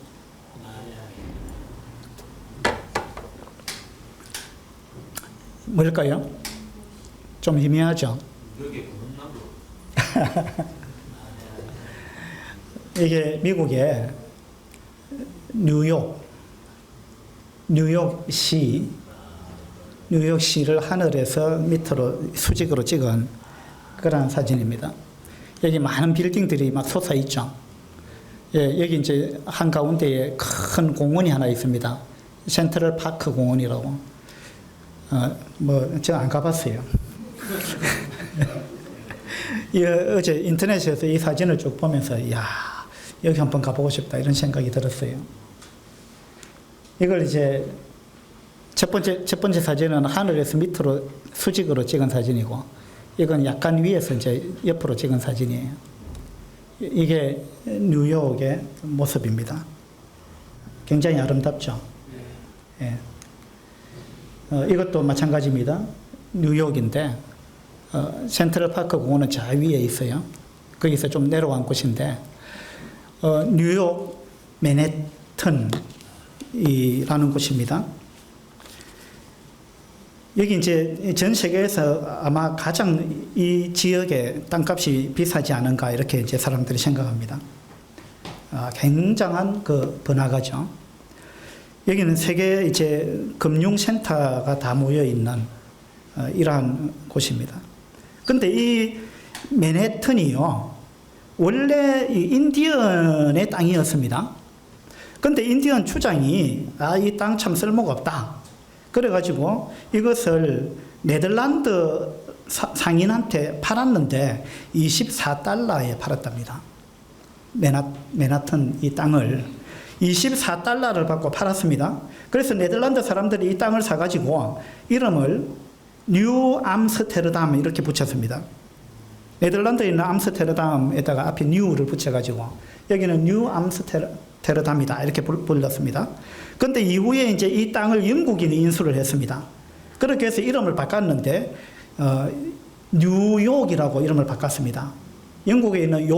뭘까요? 좀 희미하죠? 이게 미국의 뉴욕시를 하늘에서 밑으로 수직으로 찍은 그런 사진입니다. 여기 많은 빌딩들이 막 솟아 있죠. 예, 여기 이제 한가운데에 큰 공원이 하나 있습니다. 센트럴 파크 공원이라고. 제가 안 가봤어요. 어제 인터넷에서 이 사진을 쭉 보면서, 야, 여기 한번 가보고 싶다, 이런 생각이 들었어요. 이걸 이제, 첫 번째 사진은 하늘에서 밑으로 수직으로 찍은 사진이고, 이건 약간 위에서 이제 옆으로 찍은 사진이에요. 이게 뉴욕의 모습입니다. 굉장히 아름답죠? 예. 이것도 마찬가지입니다. 뉴욕인데, 센트럴 파크 공원은 저 위에 있어요. 거기서 좀 내려간 곳인데, 뉴욕 맨해튼이라는 곳입니다. 여기 이제 전 세계에서 아마 가장 이 지역의 땅값이 비싸지 않은가 이렇게 이제 사람들이 생각합니다. 굉장한 그 번화가죠. 여기는 세계 이제 금융센터가 다 모여 있는 이러한 곳입니다. 근데 이 맨해튼이요, 원래 이 인디언의 땅이었습니다. 근데 인디언 추장이 이 땅 참 쓸모가 없다. 그래가지고 이것을 네덜란드 상인한테 팔았는데 24달러에 팔았답니다. 맨하튼 이 땅을 24달러를 받고 팔았습니다. 그래서 네덜란드 사람들이 이 땅을 사가지고 이름을 뉴 암스테르담 이렇게 붙였습니다. 네덜란드에 있는 암스테르담에다가 앞에 뉴를 붙여가지고 여기는 뉴 암스테르담이다 이렇게 불렀습니다. 그런데 이후에 이제 이 땅을 영국인이 인수를 했습니다. 그렇게 해서 이름을 바꿨는데 뉴욕이라고 이름을 바꿨습니다. 영국에 있는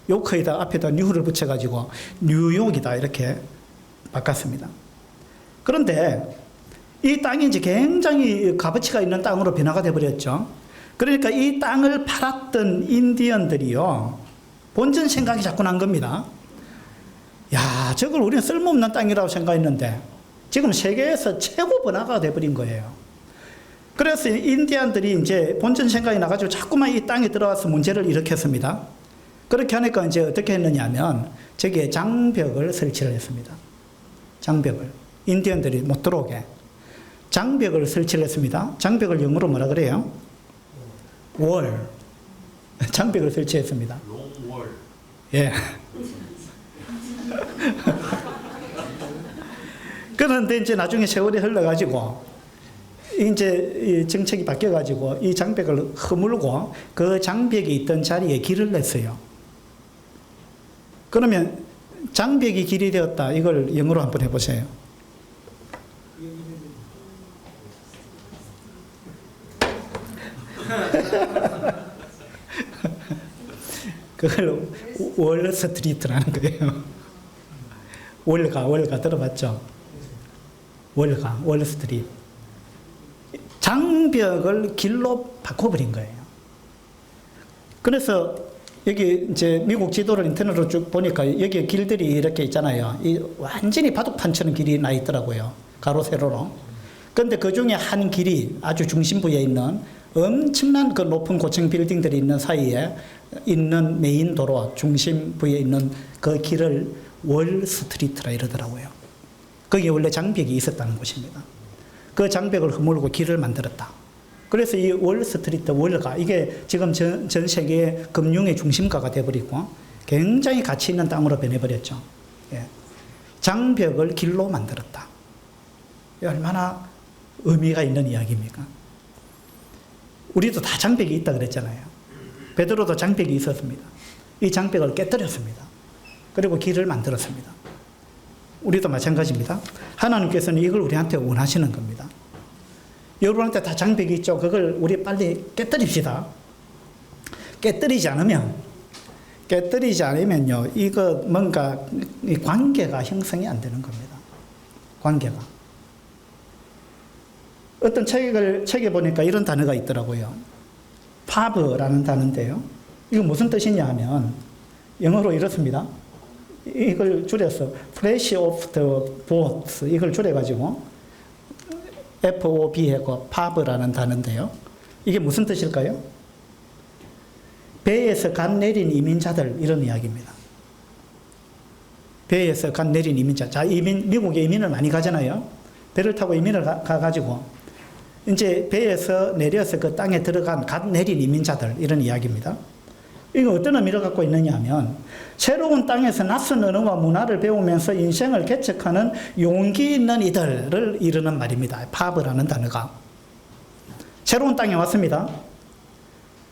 요크에다 앞에다 뉴를 붙여가지고 뉴욕이다 이렇게 바꿨습니다. 그런데 이 땅이 이제 굉장히 값어치가 있는 땅으로 변화가 되어버렸죠. 그러니까 이 땅을 팔았던 인디언들이요, 본전 생각이 자꾸 난 겁니다. 야, 저걸 우리는 쓸모없는 땅이라고 생각했는데 지금 세계에서 최고 번화가가 돼버린 거예요. 그래서 인디언들이 이제 본전 생각이 나가지고 자꾸만 이 땅에 들어와서 문제를 일으켰습니다. 그렇게 하니까 이제 어떻게 했느냐 하면 저기에 장벽을 설치를 했습니다. 장벽을. 인디언들이 못 들어오게. 장벽을 설치를 했습니다. 장벽을 영어로 뭐라 그래요? 월. 장벽을 설치했습니다. 롱월. 예. 그런데 이제 나중에 세월이 흘러가지고 이제 정책이 바뀌어가지고 이 장벽을 허물고 그 장벽이 있던 자리에 길을 냈어요. 그러면 장벽이 길이 되었다. 이걸 영어로 한번 해보세요. 그걸 월스트리트라는 거예요. 월가 들어봤죠? 월스트리트. 장벽을 길로 바꿔버린 거예요. 그래서 여기 이제 미국 지도를 인터넷으로 쭉 보니까 여기 길들이 이렇게 있잖아요. 이 완전히 바둑판처럼 길이 나 있더라고요. 가로 세로로. 그런데 그 중에 한 길이 아주 중심부에 있는 엄청난 그 높은 고층 빌딩들이 있는 사이에 있는 메인 도로 중심부에 있는 그 길을 월스트리트라 이러더라고요. 거기에 원래 장벽이 있었다는 곳입니다. 그 장벽을 허물고 길을 만들었다. 그래서 이 월스트리트 월가 이게 지금 전 세계 금융의 중심가가 되어버리고 굉장히 가치 있는 땅으로 변해버렸죠. 예. 장벽을 길로 만들었다. 얼마나 의미가 있는 이야기입니까? 우리도 다 장벽이 있다 그랬잖아요. 베드로도 장벽이 있었습니다. 이 장벽을 깨뜨렸습니다. 그리고 길을 만들었습니다. 우리도 마찬가지입니다. 하나님께서는 이걸 우리한테 원하시는 겁니다. 여러분한테 다 장벽이 있죠. 그걸 우리 빨리 깨뜨립시다. 깨뜨리지 않으면요, 이거 뭔가 이 관계가 형성이 안 되는 겁니다. 관계가. 어떤 책에 보니까 이런 단어가 있더라고요. 파브라는 단어인데요. 이거 무슨 뜻이냐 하면 영어로 이렇습니다. 이걸 줄여서 Flash of the Boat 이걸 줄여가지고 FOB 하고 파브라는 단어인데요. 이게 무슨 뜻일까요? 배에서 간 내린 이민자들 이런 이야기입니다. 배에서 간 내린 이민자. 자, 미국에 이민을 많이 가잖아요. 배를 타고 이민을 가가지고 이제 배에서 내려서 그 땅에 들어간 간 내린 이민자들 이런 이야기입니다. 이거 어떤 의미를 갖고 있느냐 하면 새로운 땅에서 낯선 언어와 문화를 배우면서 인생을 개척하는 용기 있는 이들을 이르는 말입니다. 파브라는 단어가. 새로운 땅에 왔습니다.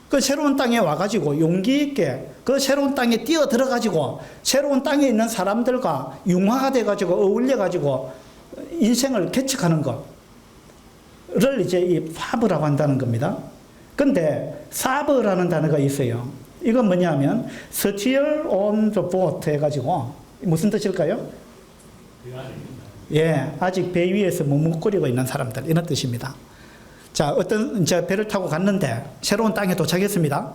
그 새로운 땅에 와가지고 용기 있게 그 새로운 땅에 뛰어 들어가지고 새로운 땅에 있는 사람들과 융화가 돼가지고 어울려가지고 인생을 개척하는 것을 이제 이 파브라고 한다는 겁니다. 근데 사브라는 단어가 있어요. 이건 뭐냐면 still on the boat 해가지고 무슨 뜻일까요? 예, 아직 배 위에서 머뭇거리고 있는 사람들 이런 뜻입니다. 자, 이제 배를 타고 갔는데 새로운 땅에 도착했습니다.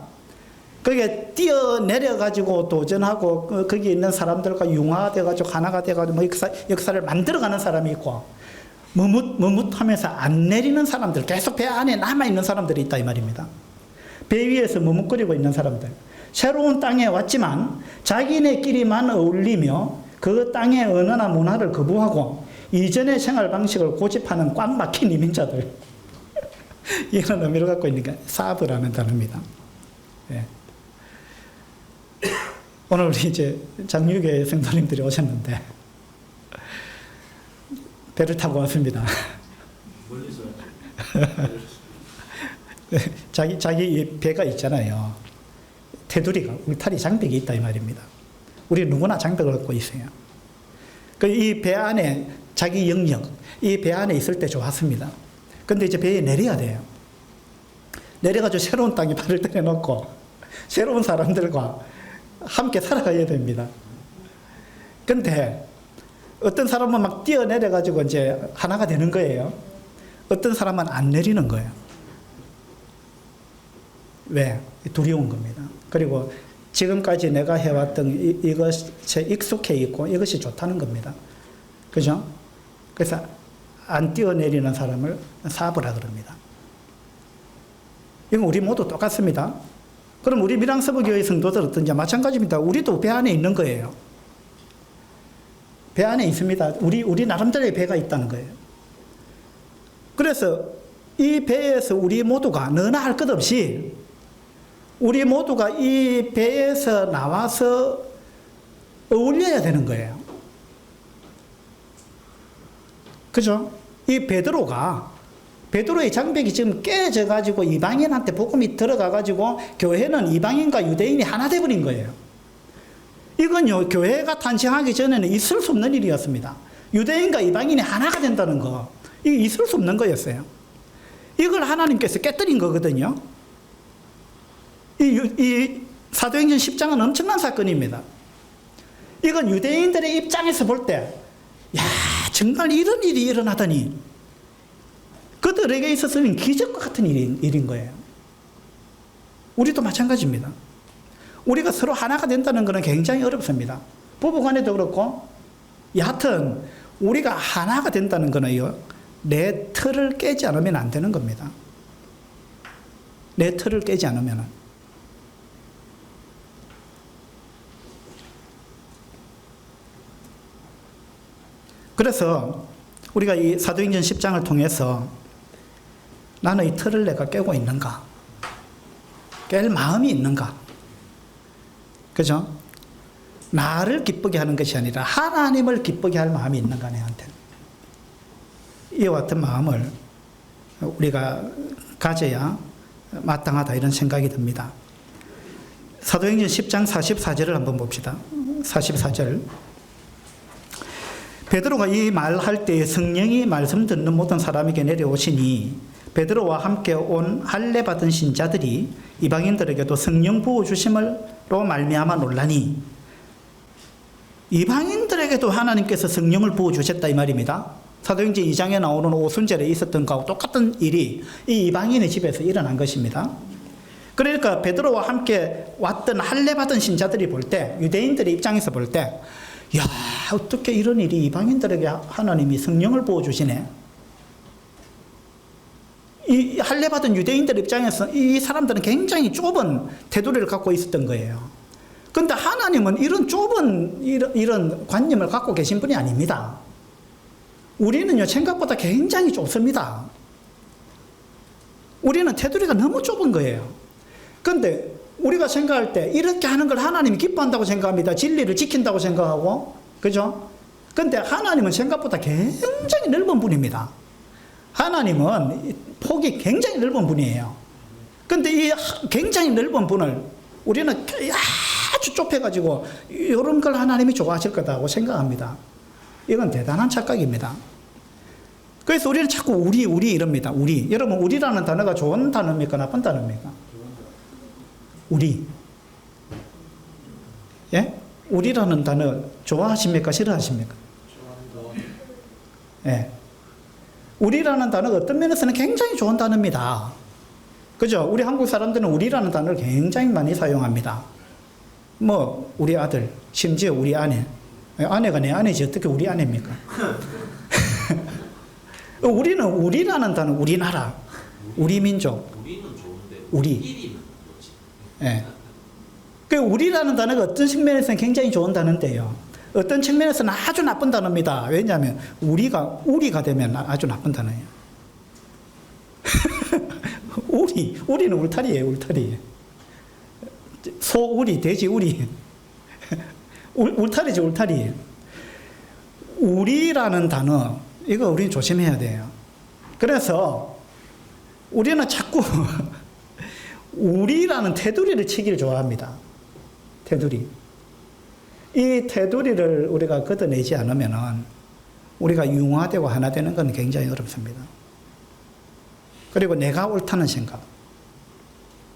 거기에 뛰어내려가지고 도전하고 거기 있는 사람들과 융화돼가지고 하나가 돼가지고 뭐 역사를 만들어가는 사람이 있고 머뭇하면서 안 내리는 사람들, 계속 배 안에 남아있는 사람들이 있다 이 말입니다. 배 위에서 머뭇거리고 있는 사람들. 새로운 땅에 왔지만 자기네끼리만 어울리며 그 땅의 언어나 문화를 거부하고 이전의 생활 방식을 고집하는 꽉 막힌 이민자들. 이런 의미를 갖고 있는 게 사브라는 단어입니다. 예. 오늘 우리 이제 장유교 성도님들이 오셨는데 배를 타고 왔습니다. 자기 배가 있잖아요. 테두리가 울타리 장벽이 있다 이 말입니다. 우리 누구나 장벽을 갖고 있어요. 이 배 안에 자기 영역, 이 배 안에 있을 때 좋았습니다. 근데 이제 배에 내려야 돼요. 내려가지고 새로운 땅에 발을 떼내놓고 새로운 사람들과 함께 살아가야 됩니다. 근데 어떤 사람은 막 뛰어내려가지고 이제 하나가 되는 거예요. 어떤 사람은 안 내리는 거예요. 왜? 두려운 겁니다. 그리고 지금까지 내가 해왔던 이것에 익숙해 있고 이것이 좋다는 겁니다. 그죠? 그래서 안 뛰어내리는 사람을 사브라 그럽니다. 이건 우리 모두 똑같습니다. 그럼 우리 밀양서부교회 성도들 어떤지 마찬가지입니다. 우리도 배 안에 있는 거예요. 배 안에 있습니다. 우리 나름대로의 배가 있다는 거예요. 그래서 이 배에서 우리 모두가 너나 할 것 없이 우리 모두가 이 배에서 나와서 어울려야 되는 거예요. 그죠? 이 베드로의 장벽이 지금 깨져가지고 이방인한테 복음이 들어가가지고 교회는 이방인과 유대인이 하나 돼버린 거예요. 이건요, 교회가 탄생하기 전에는 있을 수 없는 일이었습니다. 유대인과 이방인이 하나가 된다는 거, 이게 있을 수 없는 거였어요. 이걸 하나님께서 깨뜨린 거거든요. 이 사도행전 10장은 엄청난 사건입니다. 이건 유대인들의 입장에서 볼 때, 야, 정말 이런 일이 일어나더니, 그들에게 있어서는 기적과 같은 일인 거예요. 우리도 마찬가지입니다. 우리가 서로 하나가 된다는 것은 굉장히 어렵습니다. 부부간에도 그렇고, 여하튼, 우리가 하나가 된다는 것은요, 내 틀을 깨지 않으면 안 되는 겁니다. 내 틀을 깨지 않으면. 그래서 우리가 이 사도행전 10장을 통해서 나는 이 틀을 내가 깨고 있는가? 깰 마음이 있는가? 그죠? 나를 기쁘게 하는 것이 아니라 하나님을 기쁘게 할 마음이 있는가 내한테. 이와 같은 마음을 우리가 가져야 마땅하다 이런 생각이 듭니다. 사도행전 10장 44절을 한번 봅시다. 44절. 베드로가 이 말할 때에 성령이 말씀 듣는 모든 사람에게 내려오시니 베드로와 함께 온 할례 받은 신자들이 이방인들에게도 성령 부어 주심으로 말미암아 놀라니, 이방인들에게도 하나님께서 성령을 부어 주셨다 이 말입니다. 사도행전 2장에 나오는 오순절에 있었던 것과 똑같은 일이 이 이방인의 집에서 일어난 것입니다. 그러니까 베드로와 함께 왔던 할례 받은 신자들이 볼 때, 유대인들의 입장에서 볼 때, 야, 어떻게 이런 일이 이방인들에게 하나님이 성령을 부어 주시네. 이 할례 받은 유대인들 입장에서 이 사람들은 굉장히 좁은 테두리를 갖고 있었던 거예요. 그런데 하나님은 이런 좁은 이런 관념을 갖고 계신 분이 아닙니다. 우리는요, 생각보다 굉장히 좁습니다. 우리는 테두리가 너무 좁은 거예요. 그런데 우리가 생각할 때 이렇게 하는 걸 하나님이 기뻐한다고 생각합니다. 진리를 지킨다고 생각하고, 그죠? 그런데 하나님은 생각보다 굉장히 넓은 분입니다. 하나님은 폭이 굉장히 넓은 분이에요. 그런데 이 굉장히 넓은 분을 우리는 아주 좁혀가지고 이런 걸 하나님이 좋아하실 거다고 생각합니다. 이건 대단한 착각입니다. 그래서 우리는 자꾸 우리 이럽니다. 우리. 여러분, 우리라는 단어가 좋은 단어입니까? 나쁜 단어입니까? 우리. 예? 우리라는 단어 좋아하십니까? 싫어하십니까? 예. 우리라는 단어가 어떤 면에서는 굉장히 좋은 단어입니다. 그죠? 우리 한국 사람들은 우리라는 단어를 굉장히 많이 사용합니다. 뭐, 우리 아들, 심지어 우리 아내. 아내가 내 아내지 어떻게 우리 아내입니까? 우리는 우리라는 단어, 우리나라, 우리 민족, 우리는 좋은데 우리. 이리는 좋지. 예. 그 우리라는 단어가 어떤 측면에서는 굉장히 좋은 단어인데요. 어떤 측면에서는 아주 나쁜 단어입니다. 왜냐하면 우리가 되면 아주 나쁜 단어예요. 우리는 울타리예요, 울타리. 소우리, 돼지우리. 울타리죠, 울타리. 우리라는 단어, 이거 우리는 조심해야 돼요. 그래서 우리는 자꾸 우리라는 테두리를 치기를 좋아합니다. 테두리. 이 테두리를 우리가 걷어내지 않으면 우리가 융화되고 하나 되는 건 굉장히 어렵습니다. 그리고 내가 옳다는 생각.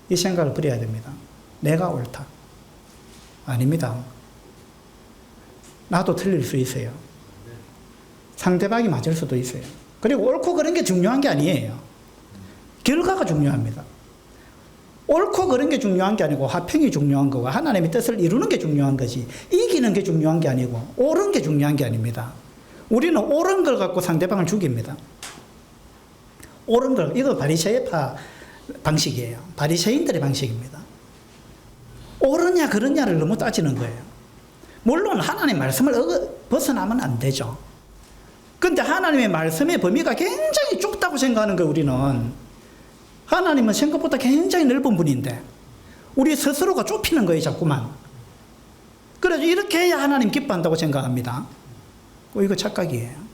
이 생각을 버려야 됩니다. 내가 옳다. 아닙니다. 나도 틀릴 수 있어요. 상대방이 맞을 수도 있어요. 그리고 옳고 그런 게 중요한 게 아니에요. 결과가 중요합니다. 옳고 그런 게 중요한 게 아니고 화평이 중요한 거고 하나님의 뜻을 이루는 게 중요한 거지, 이기는 게 중요한 게 아니고 옳은 게 중요한 게 아닙니다. 우리는 옳은 걸 갖고 상대방을 죽입니다. 옳은 걸, 이거 바리새파 방식이에요. 바리새인들의 방식입니다. 옳으냐 그러냐를 너무 따지는 거예요. 물론 하나님의 말씀을 벗어나면 안 되죠. 그런데 하나님의 말씀의 범위가 굉장히 좁다고 생각하는 거예요, 우리는. 하나님은 생각보다 굉장히 넓은 분인데 우리 스스로가 좁히는 거예요, 자꾸만. 그래서 이렇게 해야 하나님 기뻐한다고 생각합니다. 이거 착각이에요.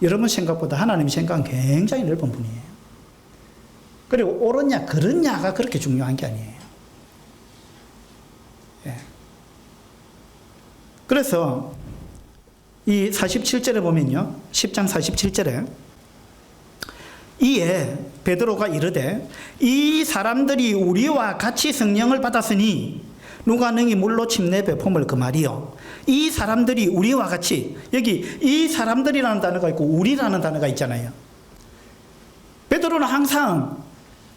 여러분 생각보다 하나님 생각은 굉장히 넓은 분이에요. 그리고 옳으냐 그렇냐가 그렇게 중요한 게 아니에요. 예. 그래서 이 47절에 보면요, 10장 47절에 이에 베드로가 이르되 이 사람들이 우리와 같이 성령을 받았으니 누가 능히 물로 침례 베품을 그 말이요. 이 사람들이 우리와 같이, 여기 이 사람들이라는 단어가 있고 우리라는 단어가 있잖아요. 베드로는 항상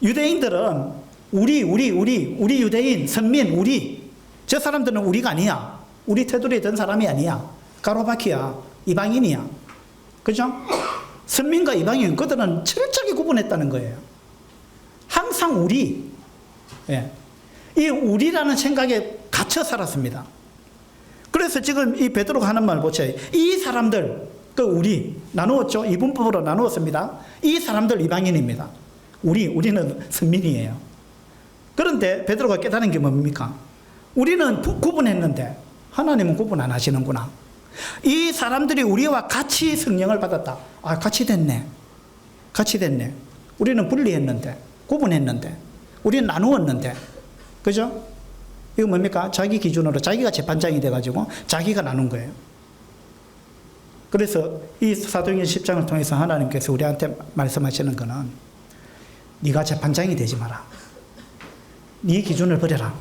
유대인들은 우리 유대인, 선민, 우리, 저 사람들은 우리가 아니야. 우리 테두리에 든 사람이 아니야. 가로바키야. 이방인이야. 그죠? 선민과 이방인, 그들은 철저하게 구분했다는 거예요. 항상 우리. 예. 이 우리라는 생각에 갇혀 살았습니다. 그래서 지금 이 베드로가 하는 말 보세요. 이 사람들, 그 우리, 나누었죠? 이분법으로 나누었습니다. 이 사람들 이방인입니다. 우리는 선민이에요. 그런데 베드로가 깨달은 게 뭡니까? 우리는 구분했는데 하나님은 구분 안 하시는구나. 이 사람들이 우리와 같이 성령을 받았다. 아, 같이 됐네. 같이 됐네. 우리는 분리했는데, 구분했는데, 우리는 나누었는데, 그죠? 이거 뭡니까? 자기 기준으로 자기가 재판장이 돼가지고 자기가 나눈 거예요. 그래서 이 사도행전 10장을 통해서 하나님께서 우리한테 말씀하시는 거는 네가 재판장이 되지 마라. 네 기준을 버려라.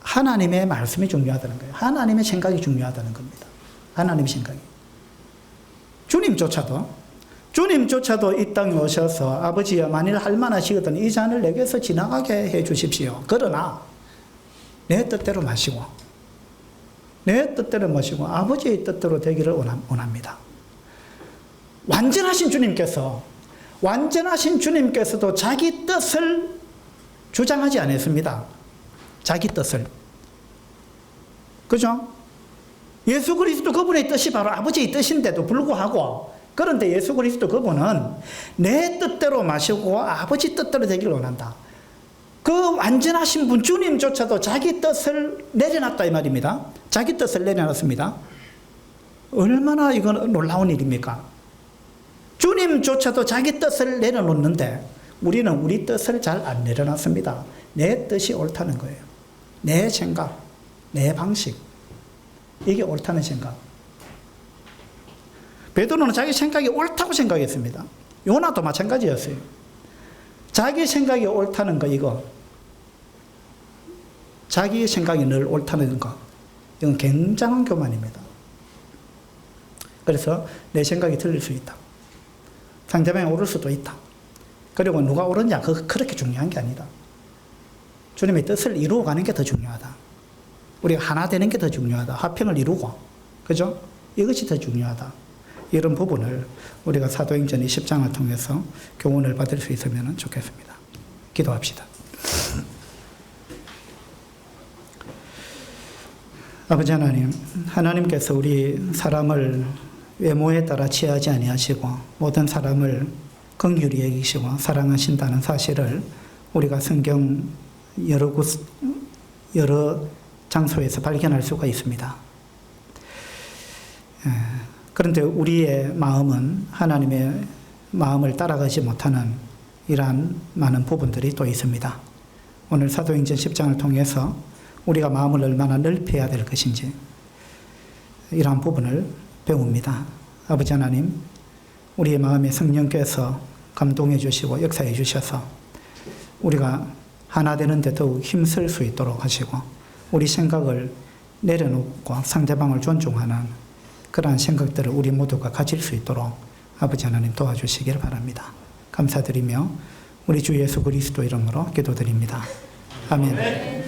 하나님의 말씀이 중요하다는 거예요. 하나님의 생각이 중요하다는 겁니다. 하나님의 생각이. 주님조차도 이 땅에 오셔서 아버지여 만일 할만하시거든 이 잔을 내게서 지나가게 해 주십시오. 그러나 내 뜻대로 마시고 내 뜻대로 마시고 아버지의 뜻대로 되기를 원합니다. 완전하신 주님께서도 자기 뜻을 주장하지 않았습니다. 자기 뜻을. 그죠? 예수 그리스도 그분의 뜻이 바로 아버지의 뜻인데도 불구하고 그런데 예수 그리스도 그분은 내 뜻대로 마시고 아버지 뜻대로 되기를 원한다. 그 완전하신 분 주님조차도 자기 뜻을 내려놨다 이 말입니다. 자기 뜻을 내려놨습니다. 얼마나 이건 놀라운 일입니까? 주님조차도 자기 뜻을 내려놓는데 우리는 우리 뜻을 잘 안 내려놨습니다. 내 뜻이 옳다는 거예요. 내 생각, 내 방식. 이게 옳다는 생각. 베드로는 자기 생각이 옳다고 생각했습니다. 요나도 마찬가지였어요. 자기 생각이 옳다는 거 이거. 자기 생각이 늘 옳다는 거. 이건 굉장한 교만입니다. 그래서 내 생각이 틀릴 수 있다. 상대방이 옳을 수도 있다. 그리고 누가 옳으냐 그렇게 중요한 게 아니다. 주님의 뜻을 이루어가는 게 더 중요하다. 우리가 하나 되는 게 더 중요하다. 화평을 이루고. 그죠? 이것이 더 중요하다. 이런 부분을 우리가 사도행전 20장을 통해서 교훈을 받을 수 있으면 좋겠습니다. 기도합시다. 아버지 하나님, 하나님께서 우리 사람을 외모에 따라 취하지 아니하시고 모든 사람을 긍휼히 여기시고 사랑하신다는 사실을 우리가 성경 여러 장소에서 발견할 수가 있습니다. 그런데 우리의 마음은 하나님의 마음을 따라가지 못하는 이러한 많은 부분들이 또 있습니다. 오늘 사도행전 10장을 통해서 우리가 마음을 얼마나 넓혀야 될 것인지 이러한 부분을 배웁니다. 아버지 하나님, 우리의 마음에 성령께서 감동해 주시고 역사해 주셔서 우리가 하나 되는데 더욱 힘쓸 수 있도록 하시고 우리 생각을 내려놓고 상대방을 존중하는 그러한 생각들을 우리 모두가 가질 수 있도록 아버지 하나님 도와주시길 바랍니다. 감사드리며 우리 주 예수 그리스도 이름으로 기도드립니다. 아멘.